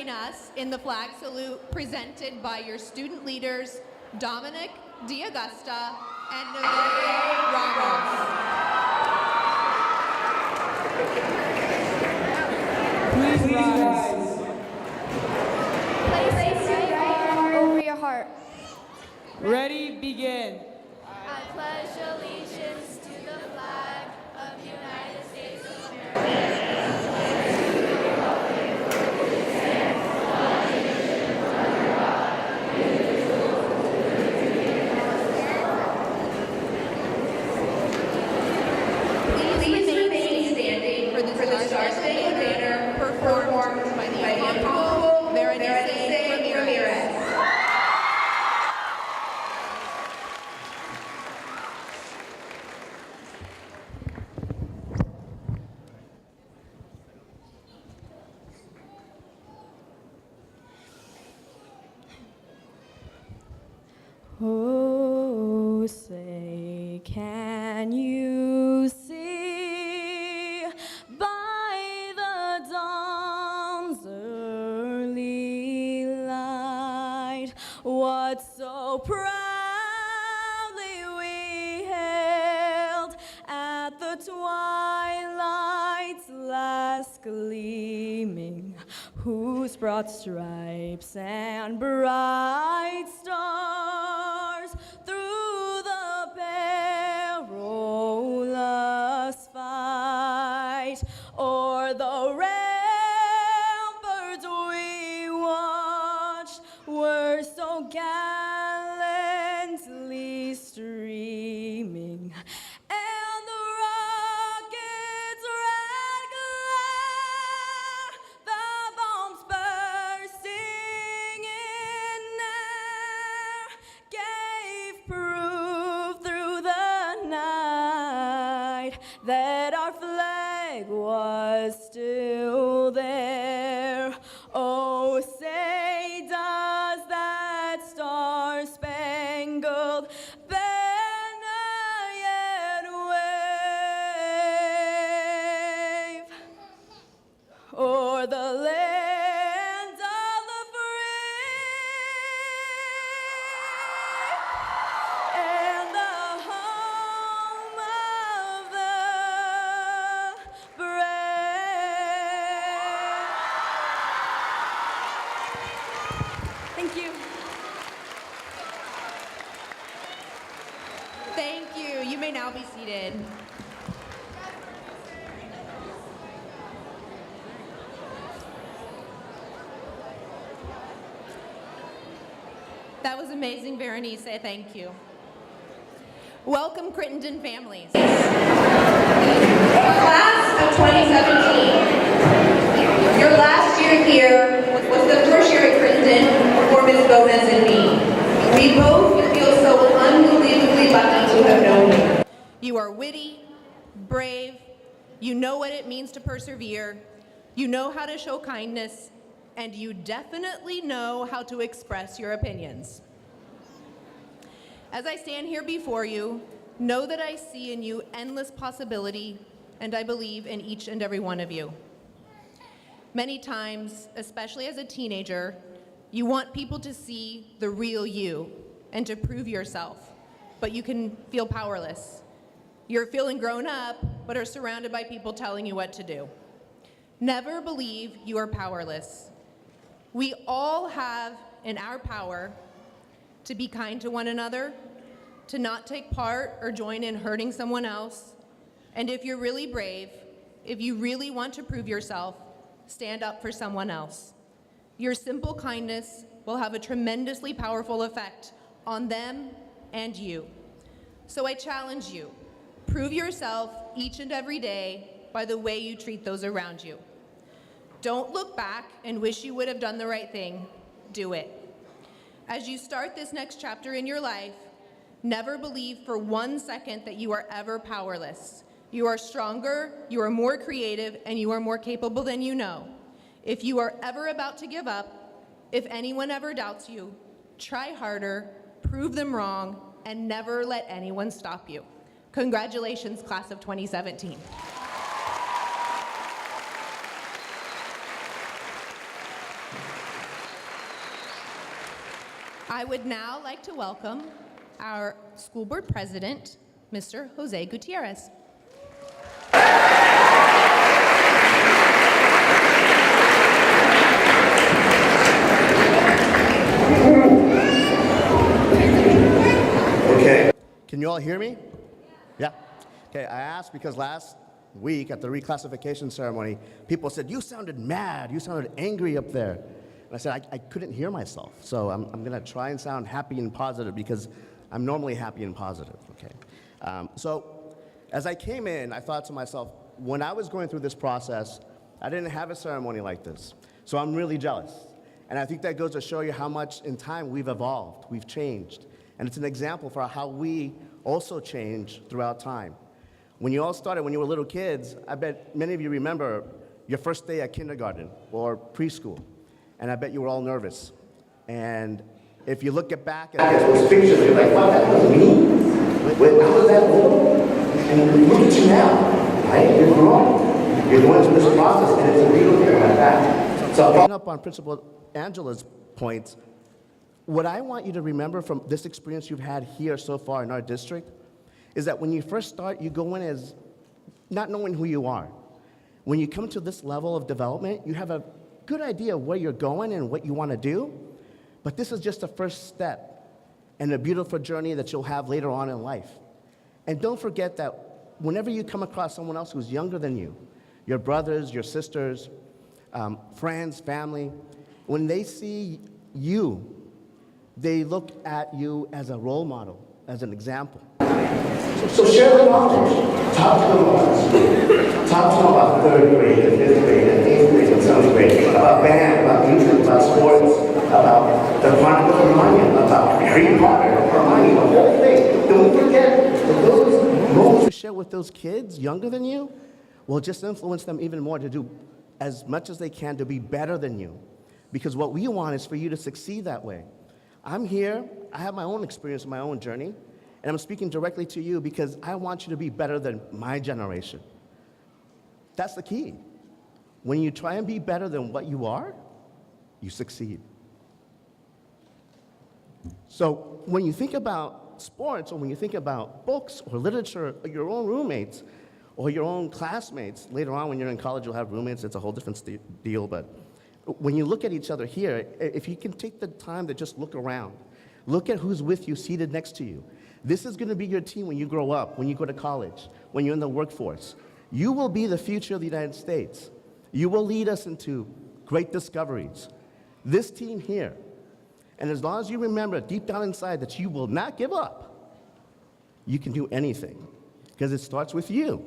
join us in the flag salute presented by your student leaders, Dominic D'Augusta and Navarre Ramos. Please rise. Place your right arm over your heart. Ready, begin. I pledge allegiance to the flag of the United States of America. Please remain standing for the Star-Spangled Banner performed by the Honorable Berenice Ramirez. Oh, say, can you see by the dawn's early light what so proudly we hailed at the twilight's last gleaming, whose broad stripes and bright stars through the perilous fight o'er the ramparts we watched were so gallantly streaming, and the rocket's red glare, the bombs bursting in air, gave proof through the night that our flag was still there. Oh, say does that star-spangled banner yet wave o'er the land of the free and the home of the brave? Thank you. Thank you. You may now be seated. That was amazing, Berenice. Thank you. Welcome, Crittenden families. Class of 2017. Your last year here was the first year at Crittenden for Ms. Gomez and me. We both feel so unbelievably lucky to have known you. You are witty, brave, you know what it means to persevere, you know how to show kindness, and you definitely know how to express your opinions. As I stand here before you, know that I see in you endless possibility, and I believe in each and every one of you. Many times, especially as a teenager, you want people to see the real you and to prove yourself, but you can feel powerless. You're feeling grown up, but are surrounded by people telling you what to do. Never believe you are powerless. We all have in our power to be kind to one another, to not take part or join in hurting someone else, and if you're really brave, if you really want to prove yourself, stand up for someone else. Your simple kindness will have a tremendously powerful effect on them and you. So I challenge you, prove yourself each and every day by the way you treat those around you. Don't look back and wish you would have done the right thing. Do it. As you start this next chapter in your life, never believe for 1 second that you are ever powerless. You are stronger, you are more creative, and you are more capable than you know. If you are ever about to give up, if anyone ever doubts you, try harder, prove them wrong, and never let anyone stop you. Congratulations, class of 2017. I would now like to welcome our school board president, Mr. Jose Gutierrez. Okay. Can you all hear me? Yeah. Okay, I asked because last week at the reclassification ceremony, people said, you sounded mad, you sounded angry up there. And I said, I couldn't hear myself. So I'm going to try and sound happy and positive because I'm normally happy and positive, okay? So as I came in, I thought to myself, when I was going through this process, I didn't have a ceremony like this. So I'm really jealous. And I think that goes to show you how much in time we've evolved, we've changed. And it's an example for how we also change throughout time. When you all started, when you were little kids, I bet many of you remember your first day at kindergarten or preschool. And I bet you were all nervous. And if you look back at those pictures, you're like, wow, that was me? Wait, how was that old? And look at you now, right? You're growing. You're going through this process, and it's a real thing like that. So following up on Principal Angela's points, what I want you to remember from this experience you've had here so far in our district is that when you first start, you go in as not knowing who you are. When you come to this level of development, you have a good idea of where you're going and what you want to do, but this is just the first step in a beautiful journey that you'll have later on in life. And don't forget that whenever you come across someone else who's younger than you, your brothers, your sisters, friends, family, when they see you, they look at you as a role model, as an example. So share the knowledge. Talk to them about school. Talk to them about third grade, and fifth grade, and eighth grade, and seventh grade, about band, about music, about sports, about the Chronicles of Narnia, about Harry Potter, Hermione, the whole thing. Don't forget that those moments you share with those kids younger than you will just influence them even more to do as much as they can to be better than you. Because what we want is for you to succeed that way. I'm here, I have my own experience, my own journey, and I'm speaking directly to you because I want you to be better than my generation. That's the key. When you try and be better than what you are, you succeed. So when you think about sports, or when you think about books or literature, or your own roommates, or your own classmates, later on when you're in college you'll have roommates, it's a whole different deal, but when you look at each other here, if you can take the time to just look around, look at who's with you, seated next to you. This is going to be your team when you grow up, when you go to college, when you're in the workforce. You will be the future of the United States. You will lead us into great discoveries. This team here, and as long as you remember deep down inside that you will not give up, you can do anything, because it starts with you.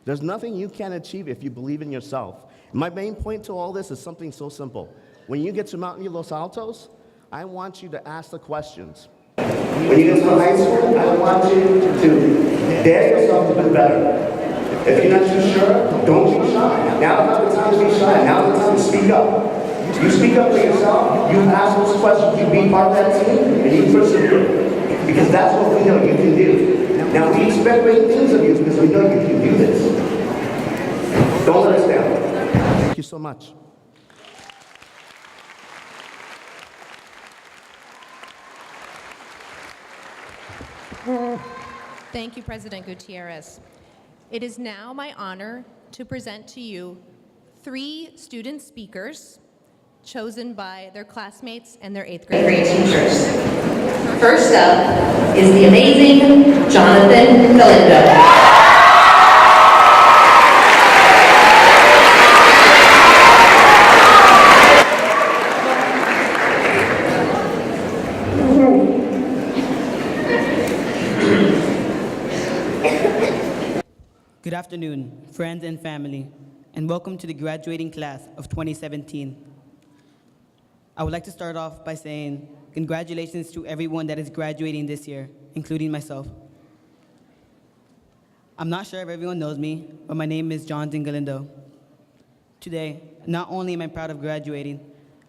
There's nothing you can't achieve if you believe in yourself. My main point to all this is something so simple. When you get to Mountain View, Los Altos, I want you to ask the questions. When you get to high school, I want you to dare yourself to be better. If you're not too sure, don't be shy. Now's not the time to be shy. Now's the time to speak up. You speak up for yourself, you ask those questions, you be part of that team, and you persevere. Because that's what we know you can do. Now, we expect great things of you because we know you can do this. Don't let us down. Thank you so much. Thank you, President Gutierrez. It is now my honor to present to you 3 student speakers chosen by their classmates and their 8th grade teachers. First up is the amazing Jonathan Galindo. Good afternoon, friends and family, and welcome to the graduating class of 2017. I would like to start off by saying congratulations to everyone that is graduating this year, including myself. I'm not sure if everyone knows me, but my name is Jonathan Galindo. Today, not only am I proud of graduating,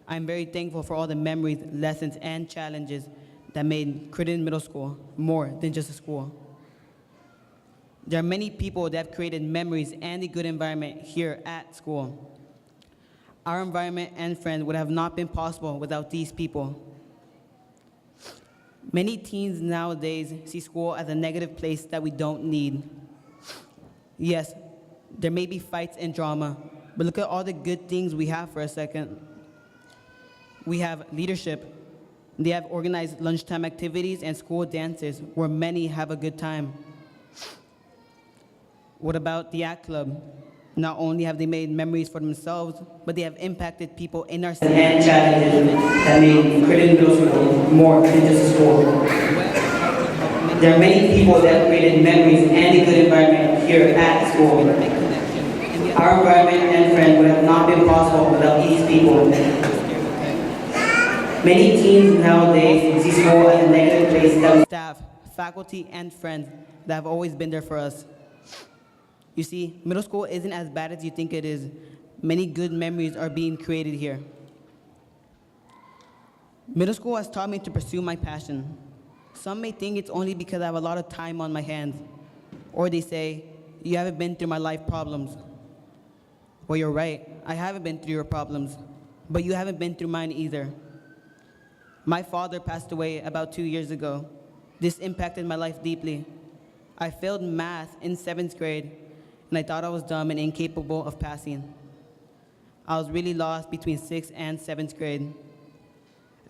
I'm very thankful for all the memories, lessons, and challenges that made Crittenden Middle School more than just a school. There are many people that have created memories and a good environment here at school. Our environment and friends would have not been possible without these people. Many teens nowadays see school as a negative place that we don't need. Yes, there may be fights and drama, but look at all the good things we have for a second. We have leadership. They have organized lunchtime activities and school dances where many have a good time. What about the ACT Club? Not only have they made memories for themselves, but they have impacted people in our city and challenges that made Crittenden Middle School more than just a school. There are many people that created memories and a good environment here at school. Our environment and friends would have not been possible without these people. Many teens nowadays see school as a negative place that we staff, faculty, and friends that have always been there for us. You see, middle school isn't as bad as you think it is. Many good memories are being created here. Middle school has taught me to pursue my passion. Some may think it's only because I have a lot of time on my hands. Or they say, you haven't been through my life problems. Well, you're right, I haven't been through your problems, but you haven't been through mine either. My father passed away about 2 years ago. This impacted my life deeply. I failed math in 7th grade, and I thought I was dumb and incapable of passing. I was really lost between 6th and 7th grade.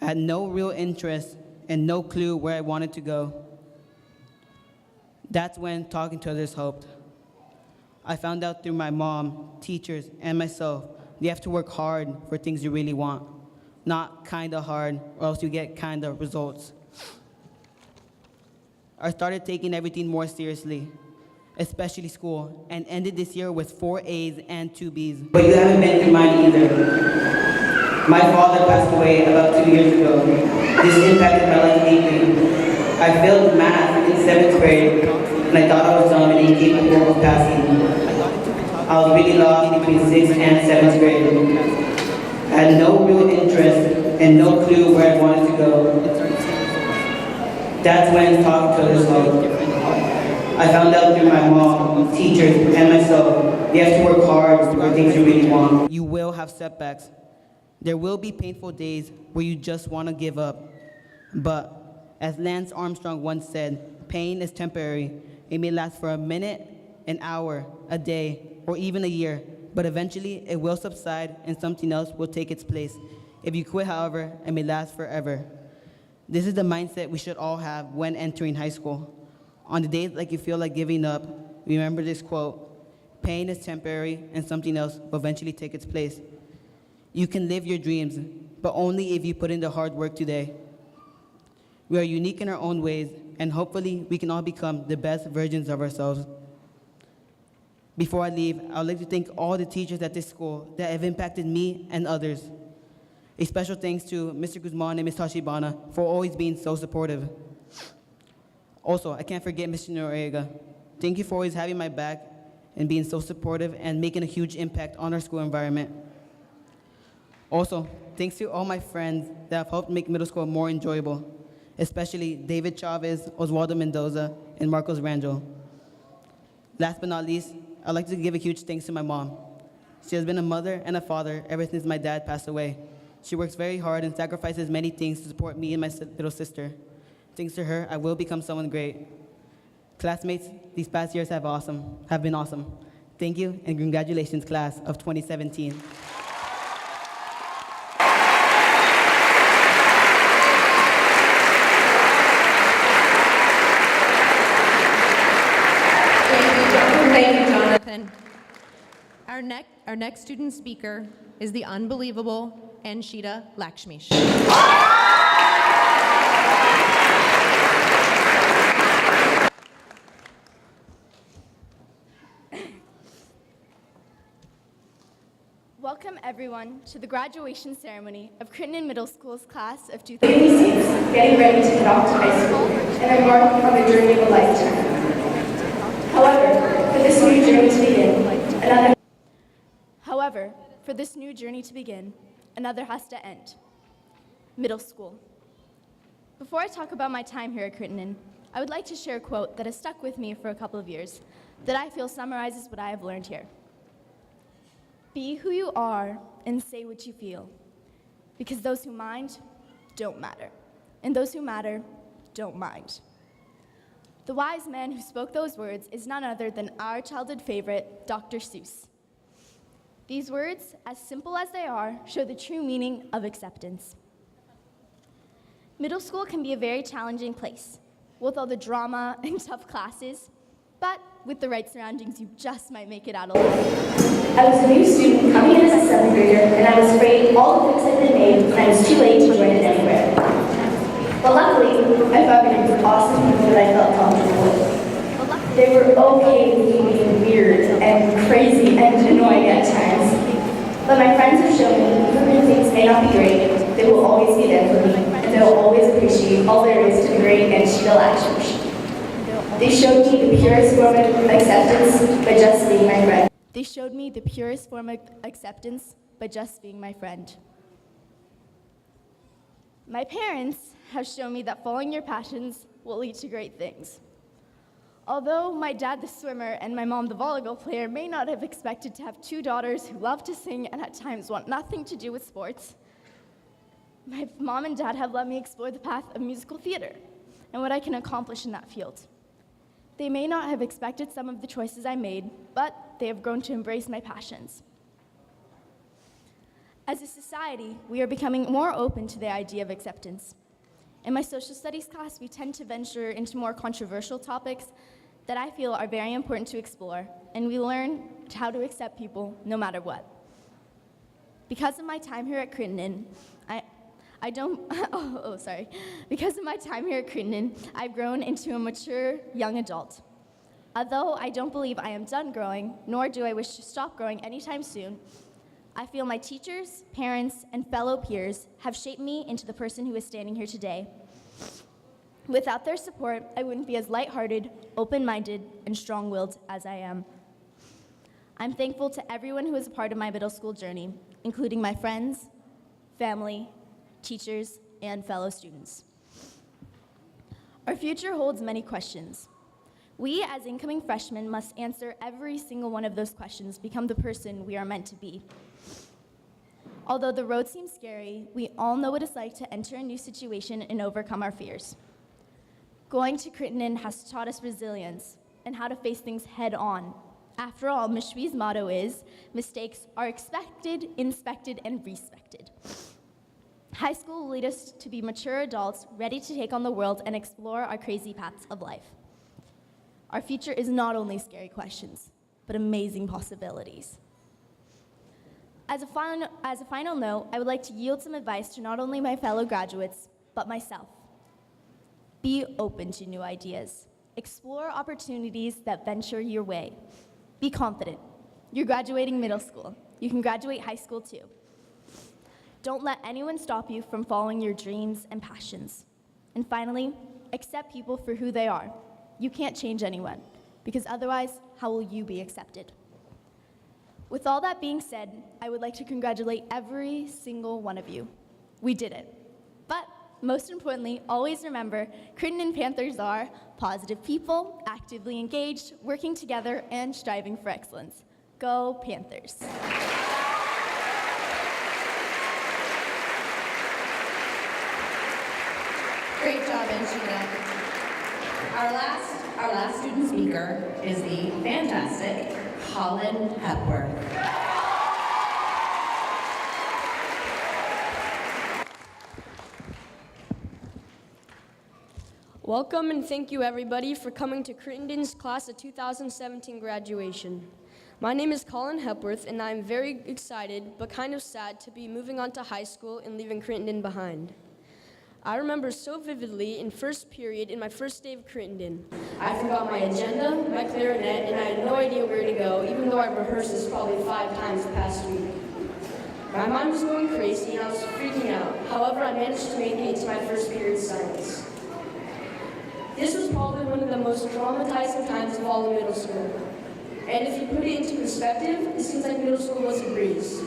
I had no real interest and no clue where I wanted to go. That's when talking to others helped. I found out through my mom, teachers, and myself, you have to work hard for things you really want, not kinda hard, or else you get kinda results. I started taking everything more seriously, especially school, and ended this year with 4 A's and 2 B's. But you haven't been through mine either. My father passed away about 2 years ago. This impacted my life deeply. I failed math in 7th grade, and I thought I was dumb and incapable of passing. I was really lost between 6th and 7th grade. I had no real interest and no clue where I wanted to go. That's when talking to others helped. I found out through my mom, teachers, and myself, you have to work hard for things you really want. You will have setbacks. There will be painful days where you just want to give up. But as Lance Armstrong once said, pain is temporary. It may last for a minute, an hour, a day, or even a year, but eventually it will subside and something else will take its place. If you quit, however, it may last forever. This is the mindset we should all have when entering high school. On the days like you feel like giving up, remember this quote, pain is temporary and something else will eventually take its place. You can live your dreams, but only if you put in the hard work today. We are unique in our own ways, and hopefully we can all become the best versions of ourselves. Before I leave, I would like to thank all the teachers at this school that have impacted me and others. A special thanks to Mr. Guzman and Ms. Tashibana for always being so supportive. Also, I can't forget Mr. Noriega. Thank you for always having my back and being so supportive and making a huge impact on our school environment. Also, thanks to all my friends that have helped make middle school more enjoyable, especially David Chavez, Oswaldo Mendoza, and Marcos Rangel. Last but not least, I'd like to give a huge thanks to my mom. She has been a mother and a father ever since my dad passed away. She works very hard and sacrifices many things to support me and my little sister. Thanks to her, I will become someone great. Classmates, these past years have been awesome. Thank you, and congratulations, class of 2017. Thank you, Jonathan. Our next student speaker is the unbelievable Anshita Lakshmish. Welcome everyone to the graduation ceremony of Crittenden Middle School's class of 2000. Baby seats, getting ready to head off to high school and embark on the journey of a lifetime. However, for this new journey to begin, another has to end. Middle school. Before I talk about my time here at Crittenden, I would like to share a quote that has stuck with me for a couple of years that I feel summarizes what I have learned here. Be who you are and say what you feel, because those who mind don't matter, and those who matter don't mind. The wise man who spoke those words is none other than our childhood favorite, Dr. Seuss. These words, as simple as they are, show the true meaning of acceptance. Middle school can be a very challenging place, with all the drama and tough classes, but with the right surroundings, you just might make it out alive. I was a new student coming in as a 7th grader, and I was afraid all the friends had been made, and I was too late to join it anywhere. But luckily, I found a group of awesome people that I felt comfortable with. They were okay with me being weird and crazy and annoying at times. But my friends have shown me, even when things may not be great, they will always be there for me, and they will always appreciate all there is to the great and Sheila actions. They showed me the purest form of acceptance by just being my friend. They showed me the purest form of acceptance by just being my friend. My parents have shown me that following your passions will lead to great things. Although my dad, the swimmer, and my mom, the volleyball player, may not have expected to have two daughters who love to sing and at times want nothing to do with sports, my mom and dad have let me explore the path of musical theater and what I can accomplish in that field. They may not have expected some of the choices I made, but they have grown to embrace my passions. As a society, we are becoming more open to the idea of acceptance. In my social studies class, we tend to venture into more controversial topics that I feel are very important to explore, and we learn how to accept people no matter what. Because of my time here at Crittenden, Because of my time here at Crittenden, I've grown into a mature young adult. Although I don't believe I am done growing, nor do I wish to stop growing anytime soon, I feel my teachers, parents, and fellow peers have shaped me into the person who is standing here today. Without their support, I wouldn't be as lighthearted, open-minded, and strong-willed as I am. I'm thankful to everyone who is a part of my middle school journey, including my friends, family, teachers, and fellow students. Our future holds many questions. We, as incoming freshmen, must answer every single one of those questions, become the person we are meant to be. Although the road seems scary, we all know what it's like to enter a new situation and overcome our fears. Going to Crittenden has taught us resilience and how to face things head on. After all, Mishwi's motto is, mistakes are expected, inspected, and respected. High school will lead us to be mature adults, ready to take on the world and explore our crazy paths of life. Our future is not only scary questions, but amazing possibilities. As a final note, I would like to yield some advice to not only my fellow graduates, but myself. Be open to new ideas. Explore opportunities that venture your way. Be confident. You're graduating middle school. You can graduate high school too. Don't let anyone stop you from following your dreams and passions. And finally, accept people for who they are. You can't change anyone, because otherwise, how will you be accepted? With all that being said, I would like to congratulate every single one of you. We did it. But most importantly, always remember, Crittenden Panthers are positive people, actively engaged, working together, and striving for excellence. Go Panthers. Great job, Anshina. Our last student speaker is the fantastic Colin Hepworth. Welcome and thank you everybody for coming to Crittenden's class of 2017 graduation. My name is Colin Hepworth and I'm very excited but kind of sad to be moving on to high school and leaving Crittenden behind. I remember so vividly in first period in my first day of Crittenden. I forgot my agenda, my clarinet, and I had no idea where to go, even though I rehearsed this probably 5 times the past week. My mind was going crazy and I was freaking out. However, I managed to make it to my first period silence. This was probably one of the most traumatizing times of all of middle school. And if you put it into perspective, it seems like middle school was a breeze.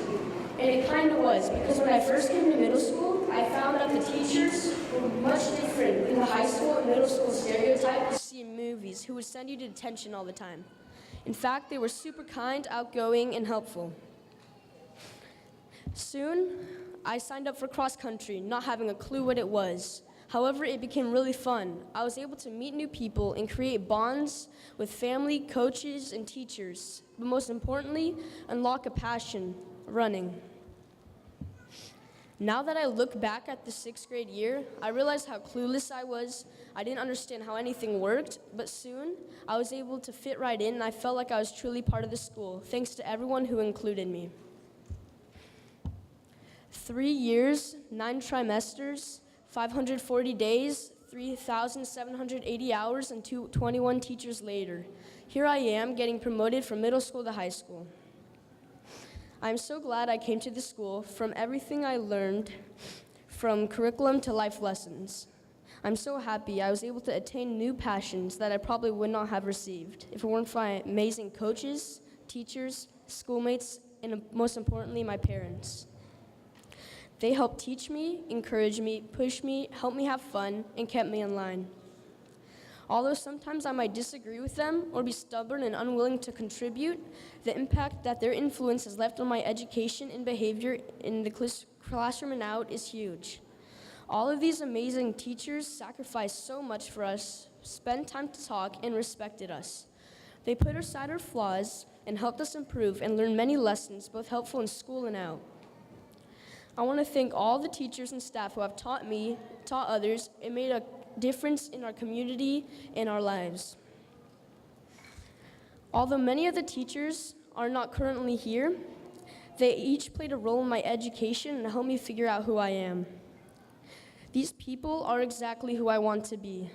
And it kind of was, because when I first came to middle school, I found out the teachers were much different than the high school and middle school stereotype you see in movies, who would send you to detention all the time. In fact, they were super kind, outgoing, and helpful. Soon, I signed up for cross country, not having a clue what it was. However, it became really fun. I was able to meet new people and create bonds with family, coaches, and teachers, but most importantly, unlock a passion, running. Now that I look back at the 6th grade year, I realized how clueless I was. I didn't understand how anything worked, but soon I was able to fit right in, and I felt like I was truly part of the school, thanks to everyone who included me. 3 years, 9 trimesters, 540 days, 3,780 hours, and 21 teachers later, here I am getting promoted from middle school to high school. I'm so glad I came to this school. From everything I learned, from curriculum to life lessons, I'm so happy I was able to attain new passions that I probably would not have received if it weren't for my amazing coaches, teachers, schoolmates, and most importantly, my parents. They helped teach me, encourage me, push me, help me have fun, and kept me in line. Although sometimes I might disagree with them or be stubborn and unwilling to contribute, the impact that their influence has left on my education and behavior in the classroom and out is huge. All of these amazing teachers sacrificed so much for us, spent time to talk, and respected us. They put aside our flaws and helped us improve and learn many lessons, both helpful in school and out. I want to thank all the teachers and staff who have taught me, taught others, and made a difference in our community and our lives. Although many of the teachers are not currently here, they each played a role in my education and helped me figure out who I am. These people are exactly who I want to be.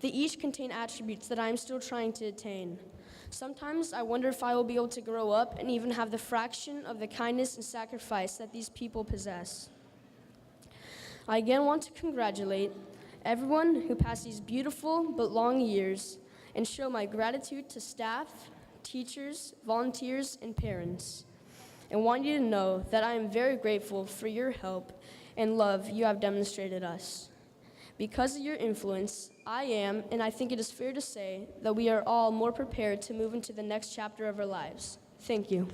They each contain attributes that I'm still trying to attain. Sometimes I wonder if I will be able to grow up and even have the fraction of the kindness and sacrifice that these people possess. I again want to congratulate everyone who passed these beautiful but long years and show my gratitude to staff, teachers, volunteers, and parents. And want you to know that I am very grateful for your help and love you have demonstrated us. Because of your influence, I am, and I think it is fair to say, that we are all more prepared to move into the next chapter of our lives. Thank you.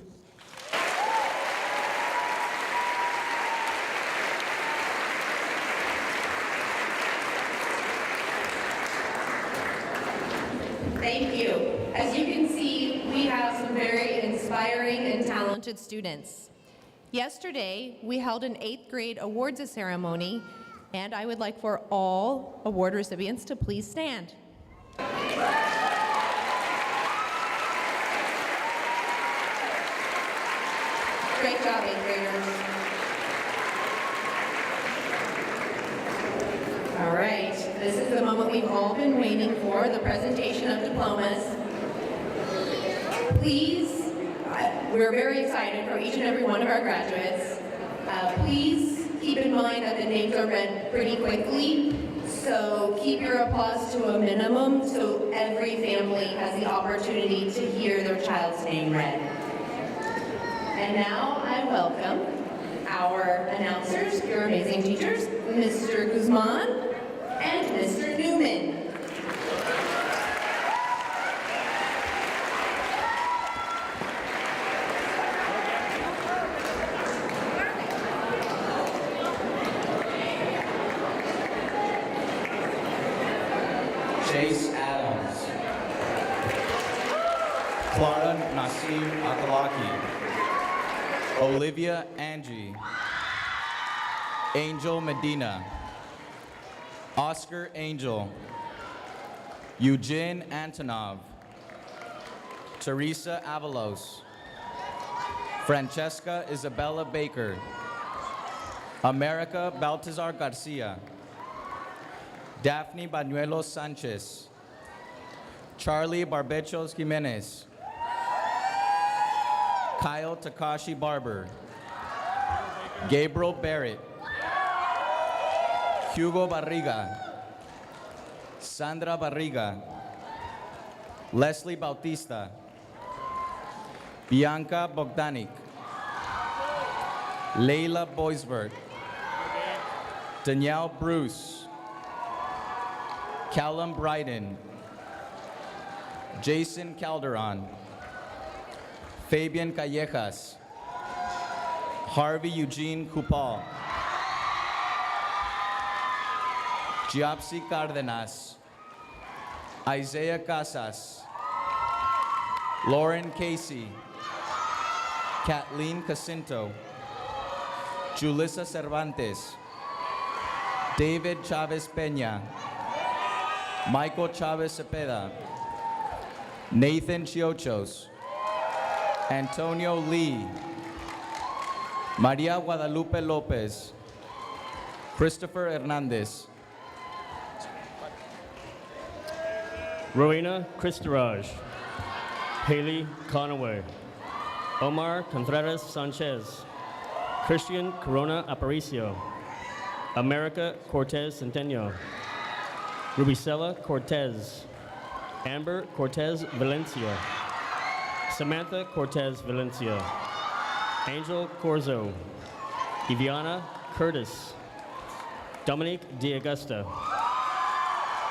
Thank you. As you can see, we have some very inspiring and talented students. Yesterday, we held an 8th grade awards ceremony, and I would like for all award recipients to please stand. Great job, 8th graders. All right, this is the moment we've all been waiting for, the presentation of diplomas. Please, we're very excited for each and every one of our graduates. Please keep in mind that the names are read pretty quickly, so keep your applause to a minimum so every family has the opportunity to hear their child's name read. And now I welcome our announcers, your amazing teachers, Mr. Guzman and Mr. Newman. Chase Adams, Clara Nasir Akalaki, Olivia Angie, Angel Medina, Oscar Angel, Eugene Antonov, Teresa Avalos, Francesca Isabella Baker, America Baltazar Garcia, Daphne Banuelos Sanchez, Charlie Barbechos Jimenez, Kyle Takashi Barber, Gabriel Barrett, Hugo Barriga, Sandra Barriga, Leslie Bautista, Bianca Bogdanik, Leila Boisberg, Danielle Bruce, Callum Bryden, Jason Calderon, Fabian Callejas, Harvey Eugene Kupal, Giapsi Cardenas, Isaiah Casas, Lauren Casey, Kathleen Jacinto, Julissa Cervantes, David Chavez Peña, Michael Chavez Cepeda, Nathan Chiochos, Antonio Lee, Maria Guadalupe Lopez, Christopher Hernandez, Rowena Christaraj, Haley Conaway, Omar Contreras Sanchez, Christian Corona Aparicio, America Cortez Centeno, Rubicela Cortez, Amber Cortez Valencia, Samantha Cortez Valencia, Angel Corzo, Iviana Curtis, Dominique D'Augusta,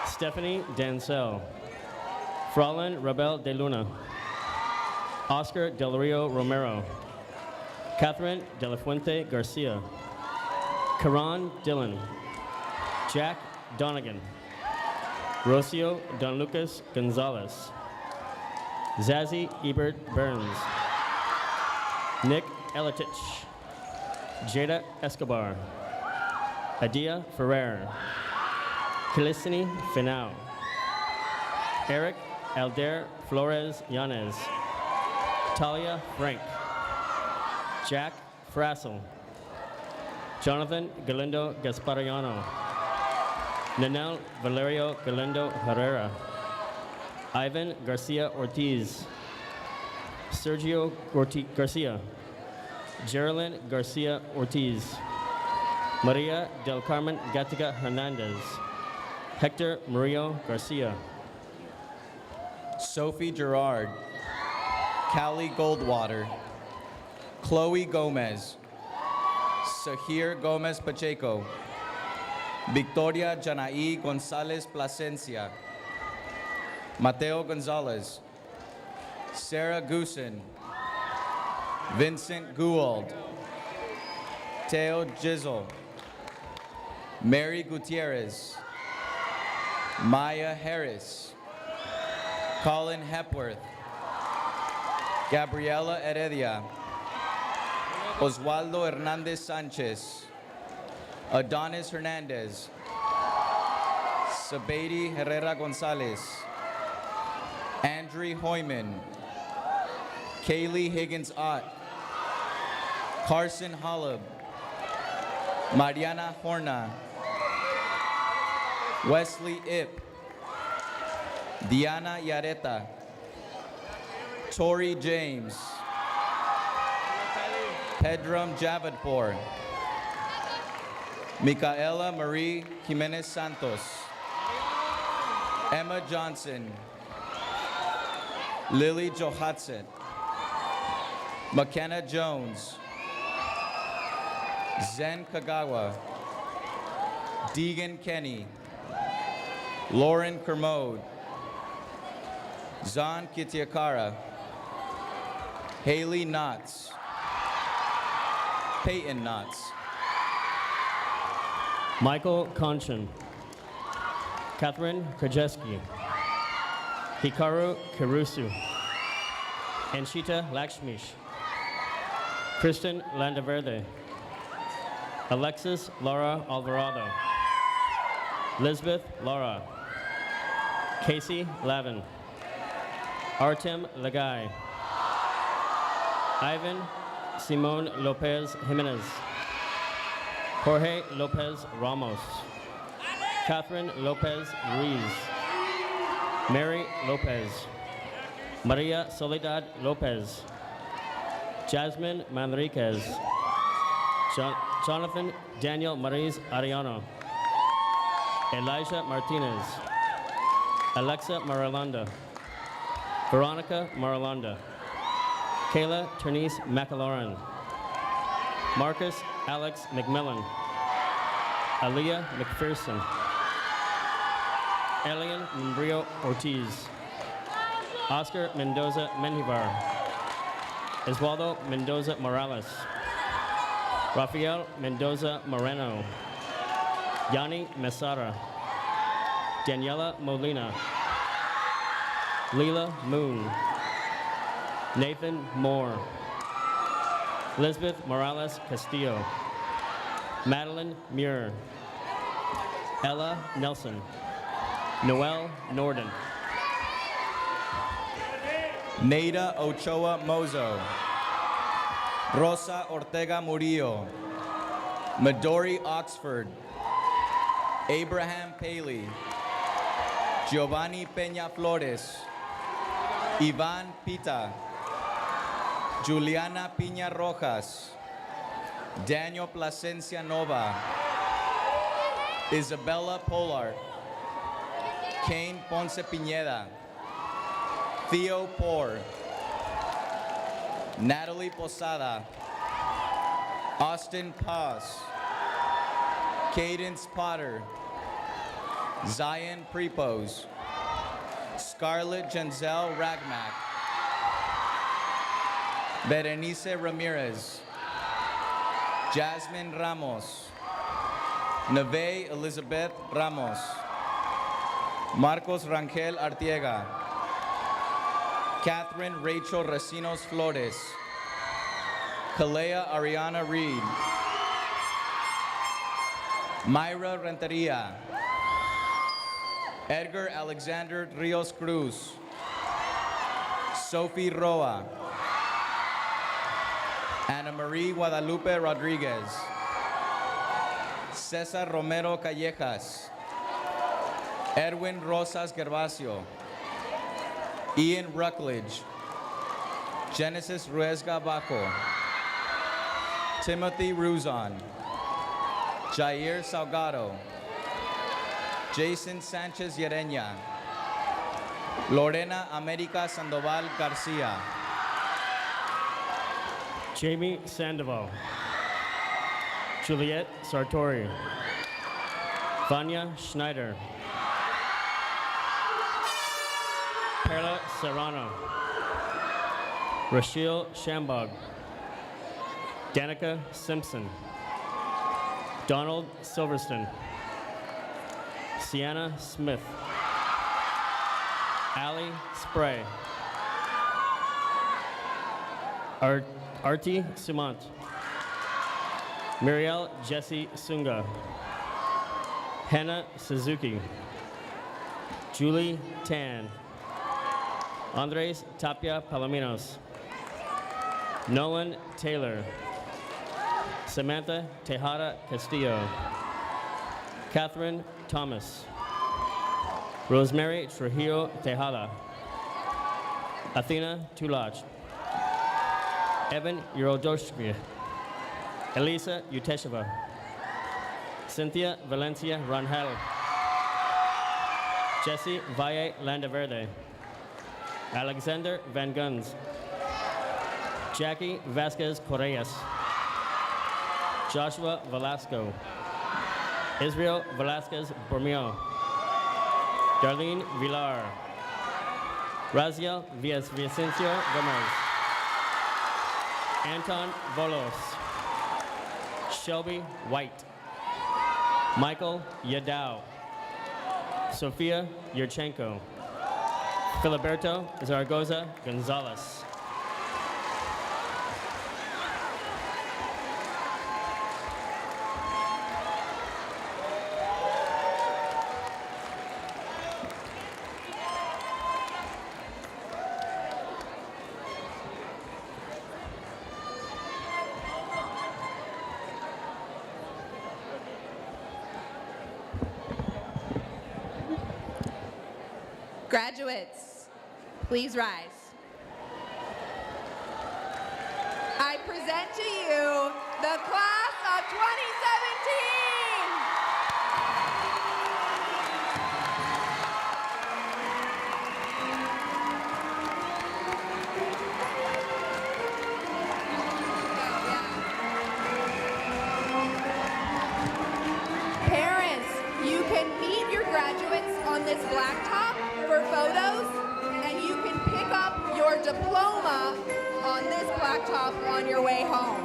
Stephanie Dancel, Fraulein Rabel de Luna, Oscar Del Rio Romero, Catherine De La Fuente Garcia, Karan Dillon, Jack Donegan, Rocio Don Lucas Gonzalez, Zazie Ebert Burns, Nick Eletich, Jada Escobar, Adia Ferrer, Felicity Finau, Eric Alder Flores Yanez, Talia Frank, Jack Frassel, Jonathan Galindo Gaspariano, Nanel Valerio Galindo Herrera, Ivan Garcia Ortiz, Sergio Garcia, Geraldine Garcia Ortiz, Maria del Carmen Gatica Hernandez, Hector Murillo Garcia, Sophie Gerard, Callie Goldwater, Chloe Gomez, Sahir Gomez Pacheco, Victoria Janaí Gonzalez Plasencia, Mateo Gonzalez, Sarah Goosen, Vincent Gould, Teo Jizzle, Mary Gutierrez, Maya Harris, Colin Hepworth, Gabriela Heredia, Oswaldo Hernandez Sanchez, Adonis Hernandez, Sabady Herrera Gonzalez, Andre Hoyman, Kaylee Higgins Ott, Carson Hollub, Mariana Horna, Wesley Ip, Diana Yareta, Tori James, Pedram Javadpour, Micaela Marie Jimenez Santos, Emma Johnson, Lily Johatson, McKenna Jones, Zen Kagawa, Deegan Kenny, Lauren Kermode, Zan Kitiakara, Haley Knotts, Peyton Knotts, Michael Conchin, Catherine Krajewski, Hikaru Kirusu, Anshita Lakshmish, Kristen Landaverde, Alexis Laura Alvarado, Lisbeth Laura, Casey Lavin, Artem Lagai, Ivan Simon Lopez Jimenez, Jorge Lopez Ramos, Catherine Lopez Ruiz, Mary Lopez, Maria Soledad Lopez, Jasmine Manriquez, Jonathan Daniel Mariz Ariano, Elijah Martinez, Alexa Maralanda, Veronica Maralanda, Kayla Ternice McAloran, Marcus Alex McMillan, Aaliyah McPherson, Elian Membrillo Ortiz, Oscar Mendoza Menjivar, Oswaldo Mendoza Morales, Rafael Mendoza Moreno, Yanni Mesara, Daniela Molina, Leela Moon, Nathan Moore, Elizabeth Morales Castillo, Madeline Muir, Ella Nelson, Noel Norden, Nada Ochoa Mozo, Rosa Ortega Murillo, Midori Oxford, Abraham Paley, Giovanni Peña Flores, Ivan Pita, Juliana Piña Rojas, Daniel Plasencia Nova, Isabella Pollard, Kane Ponce Pineda, Theo Poor, Natalie Posada, Austin Paz, Cadence Potter, Zion Prepos, Scarlett Genzel Ragmack, Berenice Ramirez, Jasmine Ramos, Neve Elizabeth Ramos, Marcos Rangel Artiega, Catherine Rachel Recinos Flores, Kalea Ariana Reed, Myra Renteria, Edgar Alexander Rios Cruz, Sophie Roa, Ana Marie Guadalupe Rodriguez, Cesar Romero Callejas, Edwin Rosas Gervasio, Ian Ruckledge, Genesis Ruesga Baco, Timothy Ruzon, Jair Salgado, Jason Sanchez Yereña, Lorena America Sandoval Garcia, Jamie Sandoval, Juliette Sartori, Vanya Schneider, Perla Serrano, Rachel Shambog, Danica Simpson, Donald Silverston, Sienna Smith, Allie Spray, Artie Sumant, Muriel Jessie Sunga, Hannah Suzuki, Julie Tan, Andres Tapia Palominos, Nolan Taylor, Samantha Tejada Castillo, Catherine Thomas, Rosemary Trujillo Tejada, Athena Tulach, Evan Urodoshki, Elisa Utesheva, Cynthia Valencia Rangel, Jesse Valle Landaverde, Alexander Van Guns, Jackie Vasquez Correas, Joshua Velasco, Israel Velasquez Bormio, Darlene Villar, Raziel Vicencio Gomez, Anton Volos, Shelby White, Michael Yadao, Sofia Yurchenko, Filiberto Zaragoza Gonzalez. Graduates, please rise. I present to you the class of 2017. Parents, you can meet your graduates on this blacktop for photos, and you can pick up your diploma on this blacktop on your way home.